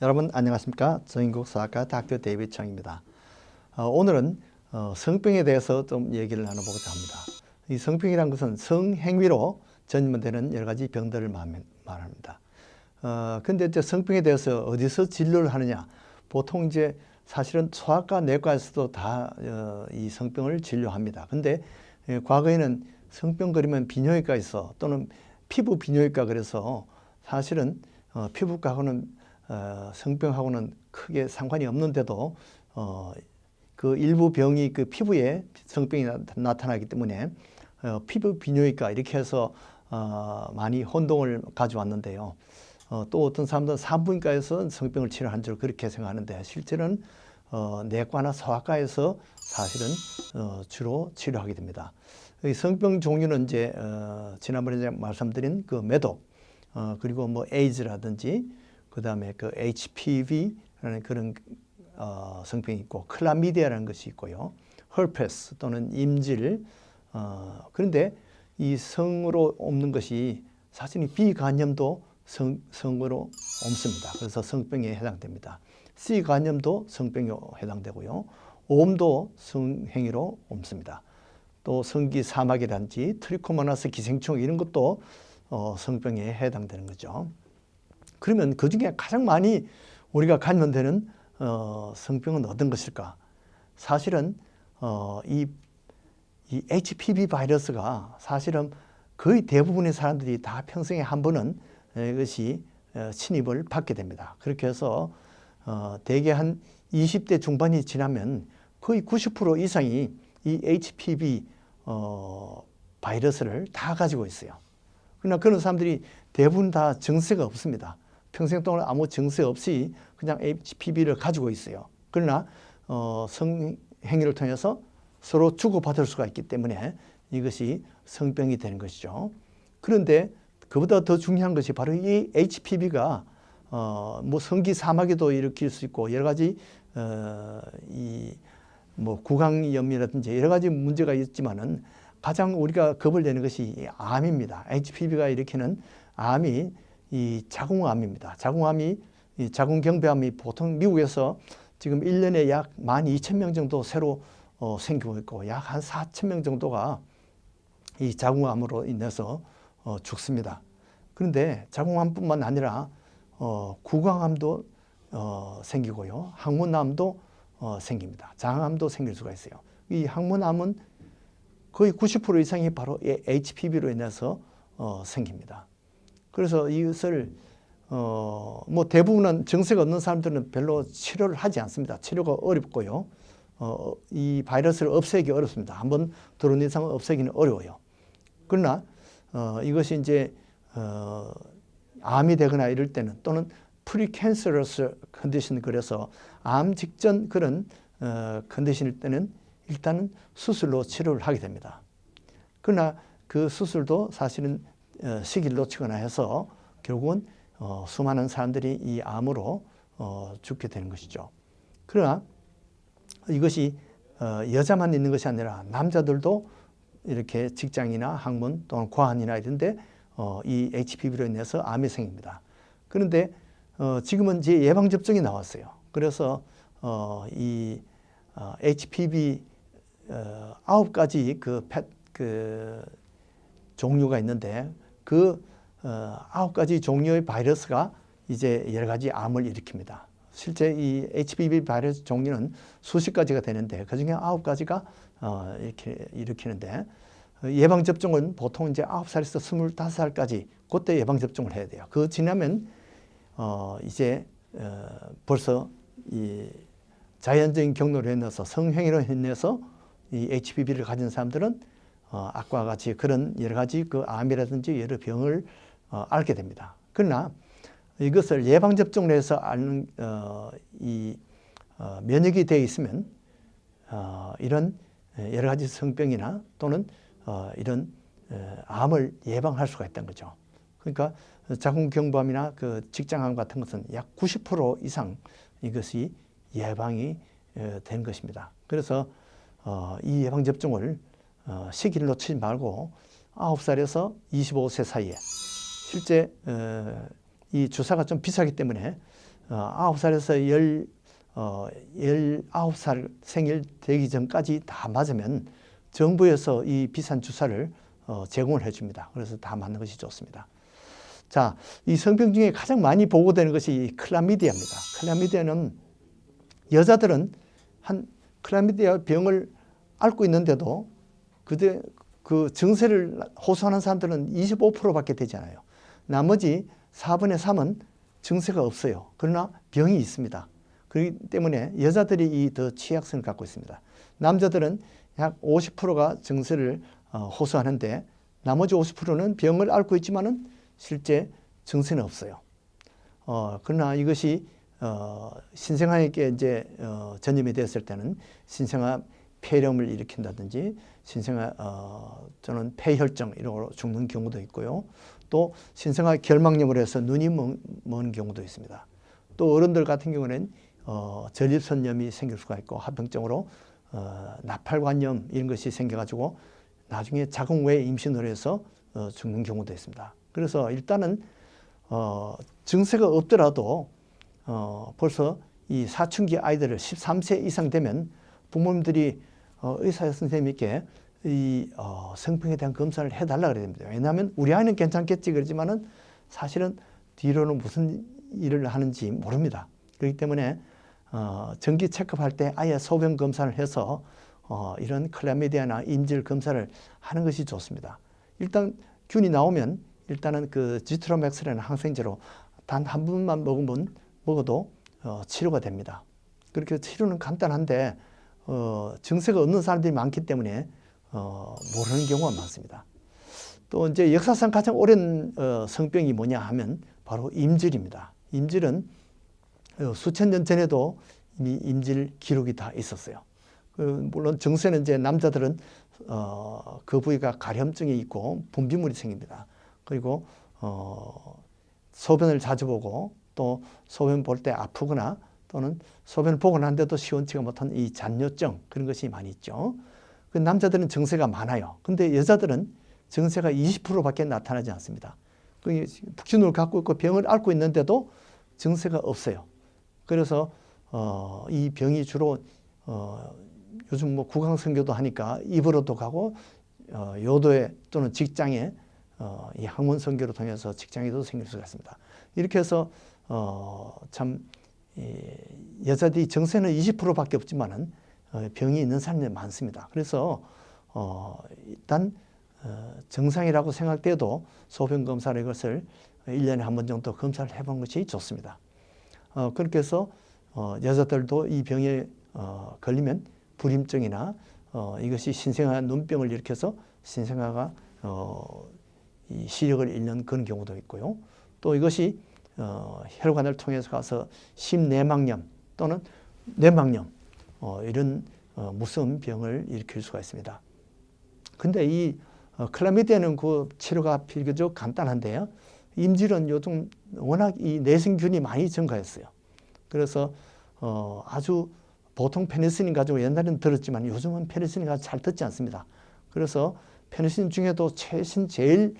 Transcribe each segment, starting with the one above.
여러분 안녕하십니까? 정인국사학과 닥터 데이비드 청입니다. 오늘은 성병에 대해서 좀 얘기를 나눠보고자 합니다. 이 성병이란 것은 성행위로 전염되는 여러 가지 병들을 말합니다. 근데 이제 성병에 대해서 어디서 진료를 하느냐? 보통 이제 사실은 소아과, 내과에서도 다 이 성병을 진료합니다. 근데 과거에는 성병 그리면 비뇨기과에서 또는 피부 비뇨기과 그래서 사실은 피부과하고는 성병하고는 크게 상관이 없는데도 그 일부 병이 그 피부에 성병이 나타나기 때문에 피부 비뇨기과 이렇게 해서 많이 혼동을 가져왔는데요. 또 어떤 사람들은 산부인과에서 성병을 치료한 줄 그렇게 생각하는데 실제는 내과나 소아과에서 사실은 주로 치료하게 됩니다. 이 성병 종류는 이제 지난번에 제가 말씀드린 그 매독 그리고 뭐 에이즈라든지 그 다음에 그 HPV라는 그런 성병이 있고 클라미디아라는 것이 있고요. 헐페스 또는 임질 그런데 이 성으로 옮는 것이 사실 비간염도 성으로 옮습니다. 그래서 성병에 해당됩니다. C간염도 성병에 해당되고요. 오음도 성행위로 옮습니다. 또 성기 사막이라든지 트리코모나스 기생충 이런 것도 성병에 해당되는 거죠. 그러면 그 중에 가장 많이 우리가 감염되는 성병은 어떤 것일까? 사실은 이 HPV 바이러스가 사실은 거의 대부분의 사람들이 다 평생에 한 번은 이것이 침입을 받게 됩니다. 그렇게 해서 대개 한 20대 중반이 지나면 거의 90% 이상이 이 HPV 바이러스를 다 가지고 있어요. 그러나 그런 사람들이 대부분 다 증세가 없습니다. 평생 동안 아무 증세 없이 그냥 HPV를 가지고 있어요. 그러나 성행위를 통해서 서로 주고받을 수가 있기 때문에 이것이 성병이 되는 것이죠. 그런데 그보다 더 중요한 것이 바로 이 HPV가 뭐 성기 사마귀도 일으킬 수 있고 여러 가지 이 뭐 구강염이라든지 여러 가지 문제가 있지만은 가장 우리가 겁을 내는 것이 암입니다. HPV가 일으키는 암이 이 자궁암입니다. 자궁암이 이 자궁경부암이 보통 미국에서 지금 1년에 약 12,000명 정도 새로 생기고 있고 약 한 4,000명 정도가 이 자궁암으로 인해서 죽습니다. 그런데 자궁암뿐만 아니라 구강암도 생기고요. 항문암도 생깁니다. 장암도 생길 수가 있어요. 이 항문암은 거의 90% 이상이 바로 HPV로 인해서 생깁니다. 그래서 이것을 뭐 대부분은 증세가 없는 사람들은 별로 치료를 하지 않습니다. 치료가 어렵고요. 이 바이러스를 없애기 어렵습니다. 한번 들어온 이상은 없애기는 어려워요. 그러나 이것이 이제 암이 되거나 이럴 때는 또는 프리캔서러스 컨디션 그래서 암 직전 그런 컨디션일 때는 일단은 수술로 치료를 하게 됩니다. 그러나 그 수술도 사실은 시기를 놓치거나 해서 결국은 수많은 사람들이 이 암으로 죽게 되는 것이죠. 그러나 이것이 여자만 있는 것이 아니라 남자들도 이렇게 직장이나 학문 또는 과학이나 이런 데 이 HPV로 인해서 암이 생깁니다. 그런데 지금은 이제 예방접종이 나왔어요. 그래서 이 HPV 9가지 그 종류가 있는데 그 9가지 종류의 바이러스가 이제 여러 가지 암을 일으킵니다. 실제 이 HPV 바이러스 종류는 수십 가지가 되는데 그 중에 9가지가 이렇게 일으키는데 예방접종은 보통 이제 9살에서 25살까지 그때 예방접종을 해야 돼요. 그거 지나면 이제 벌써 이 자연적인 경로로 인해서 성행위로 인해서 이 HPV를 가진 사람들은 아까와 같이 그런 여러 가지 그 암이라든지 여러 병을 앓게 됩니다. 그러나 이것을 예방접종을 해서 앓는 면역이 되어 있으면 이런 여러 가지 성병이나 또는 이런 암을 예방할 수가 있다는 거죠. 그러니까 자궁경부암이나 그 직장암 같은 것은 약 90% 이상 이것이 예방이 된 것입니다. 그래서 이 예방접종을 시기를 놓치지 말고 9살에서 25세 사이에 실제 이 주사가 좀 비싸기 때문에 9살에서 19살 생일 되기 전까지 다 맞으면 정부에서 이 비싼 주사를 제공을 해줍니다. 그래서 다 맞는 것이 좋습니다. 자, 이 성병 중에 가장 많이 보고되는 것이 클라미디아입니다. 클라미디아는 여자들은 클라미디아 병을 앓고 있는데도 그 증세를 호소하는 사람들은 25%밖에 되지 않아요. 나머지 4분의 3은 증세가 없어요. 그러나 병이 있습니다. 그렇기 때문에 여자들이 더 취약성을 갖고 있습니다. 남자들은 약 50%가 증세를 호소하는데 나머지 50%는 병을 앓고 있지만은 실제 증세는 없어요. 그러나 이것이 신생아에게 이제 전염이 되었을 때는 신생아 폐렴을 일으킨다든지 신생아 저는 폐혈증 이런 걸로 죽는 경우도 있고요. 또 신생아 결막염으로 해서 눈이 먼 경우도 있습니다. 또 어른들 같은 경우는 전립선염이 생길 수가 있고 합병증으로 나팔관염 이런 것이 생겨가지고 나중에 자궁 외 임신을 해서 죽는 경우도 있습니다. 그래서 일단은 증세가 없더라도 벌써 이 사춘기 아이들을 13세 이상 되면 부모님들이 의사 선생님께 이 성병에 대한 검사를 해달라 그래야 됩니다. 왜냐하면 우리 아이는 괜찮겠지 그러지만은 사실은 뒤로는 무슨 일을 하는지 모릅니다. 그렇기 때문에 정기 체크할 때 아예 소변 검사를 해서 이런 클라미디아나 임질 검사를 하는 것이 좋습니다. 일단 균이 나오면 일단은 그 지트로맥스라는 항생제로 단 한 번만 먹어도 치료가 됩니다. 그렇게 치료는 간단한데 증세가 없는 사람들이 많기 때문에 모르는 경우가 많습니다. 또 이제 역사상 가장 오랜 성병이 뭐냐 하면 바로 임질입니다. 임질은 수천 년 전에도 이미 임질 기록이 다 있었어요. 물론 증세는 이제 남자들은 그 부위가 가려움증이 있고 분비물이 생깁니다. 그리고 소변을 자주 보고 또 소변 볼 때 아프거나 또는 소변을 보고 난데도 시원치가 못한 이 잔뇨증 그런 것이 많이 있죠. 그 남자들은 증세가 많아요. 근데 여자들은 증세가 20%밖에 나타나지 않습니다. 그 북진우를 갖고 있고 병을 앓고 있는데도 증세가 없어요. 그래서 이 병이 주로 요즘 뭐 구강성교도 하니까 입으로도 가고 요도에 또는 직장에 이 항문성교를 통해서 직장에도 생길 수가 있습니다. 이렇게 해서 참 여자들이 증세는 20%밖에 없지만은 병이 있는 사람들이 많습니다. 그래서 일단 정상이라고 생각돼도 소변 검사를 이것을 1년에 한 번 정도 검사를 해보는 것이 좋습니다. 그렇게 해서 여자들도 이 병에 걸리면 불임증이나 이것이 신생아 눈병을 일으켜서 신생아가 이 시력을 잃는 그런 경우도 있고요. 또 이것이 혈관을 통해서 가서 심내막염 또는 뇌막염 이런 무서운 병을 일으킬 수가 있습니다. 근데 이 클라미디아는 그 치료가 비교적 간단한데요. 임질은 요즘 워낙 이 내성균이 많이 증가했어요. 그래서 아주 보통 페니실린 가지고 옛날에는 들었지만 요즘은 페니실린 가지고 잘 듣지 않습니다. 그래서 페니실린 중에도 최신 제일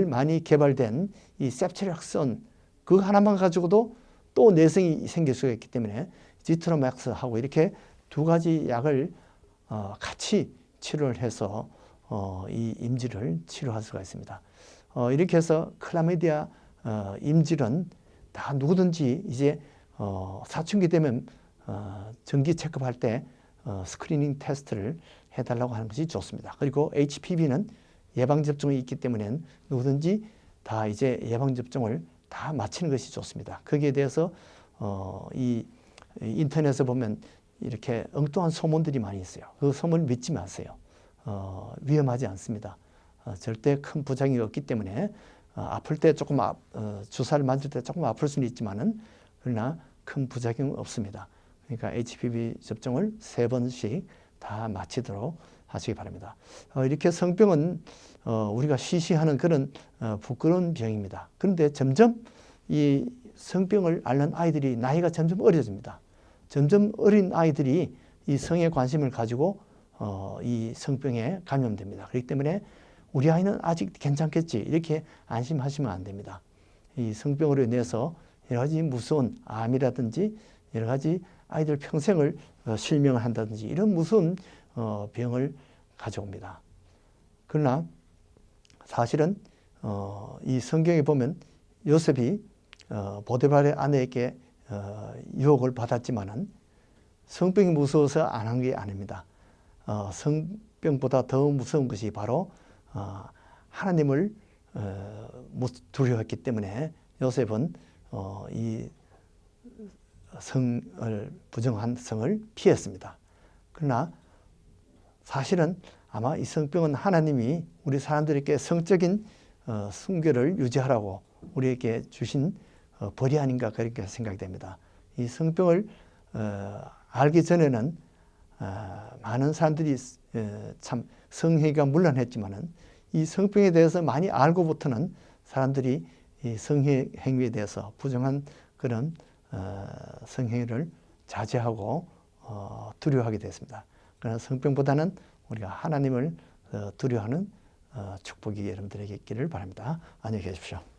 많이 개발된 이 셉트락선 그 하나만 가지고도 또 내성이 생길 수가 있기 때문에 지트로맥스하고 이렇게 두 가지 약을 같이 치료를 해서 이 임질을 치료할 수가 있습니다. 이렇게 해서 클라미디아 임질은 다 누구든지 이제 사춘기 되면 정기 체크할 때 스크리닝 테스트를 해달라고 하는 것이 좋습니다. 그리고 HPV는 예방접종이 있기 때문에 누구든지 다 이제 예방접종을 다 마치는 것이 좋습니다. 거기에 대해서 이 인터넷에 보면 이렇게 엉뚱한 소문들이 많이 있어요. 그 소문을 믿지 마세요. 위험하지 않습니다. 절대 큰 부작용이 없기 때문에 아플 때 조금 주사를 맞을 때 조금 아플 수는 있지만은 그러나 큰 부작용 없습니다. 그러니까 HPV 접종을 3번씩 다 마치도록 하시기 바랍니다. 이렇게 성병은 우리가 쉬쉬하는 그런 부끄러운 병입니다. 그런데 점점 이 성병을 앓는 아이들이 나이가 점점 어려집니다. 점점 어린 아이들이 이 성에 관심을 가지고 이 성병에 감염됩니다. 그렇기 때문에 우리 아이는 아직 괜찮겠지 이렇게 안심하시면 안 됩니다. 이 성병으로 인해서 여러 가지 무서운 암이라든지 여러 가지 아이들 평생을 실명을 한다든지 이런 무서운 병을 가져옵니다. 그러나 사실은 이 성경에 보면 요셉이 보디발의 아내에게 유혹을 받았지만은 성병이 무서워서 안 한 게 아닙니다. 성병보다 더 무서운 것이 바로 하나님을 두려워했기 때문에 요셉은 이 성을 부정한 성을 피했습니다. 그러나 사실은 아마 이 성병은 하나님이 우리 사람들에게 성적인 순결을 유지하라고 우리에게 주신 벌이 아닌가 그렇게 생각이 됩니다. 이 성병을 알기 전에는 많은 사람들이 참 성행위가 물론했지만은 이 성병에 대해서 많이 알고부터는 사람들이 이 성행위에 대해서 부정한 그런 성행위를 자제하고 두려워하게 됐습니다. 그러나 성병보다는 우리가 하나님을 두려워하는 축복이 여러분들에게 있기를 바랍니다. 안녕히 계십시오.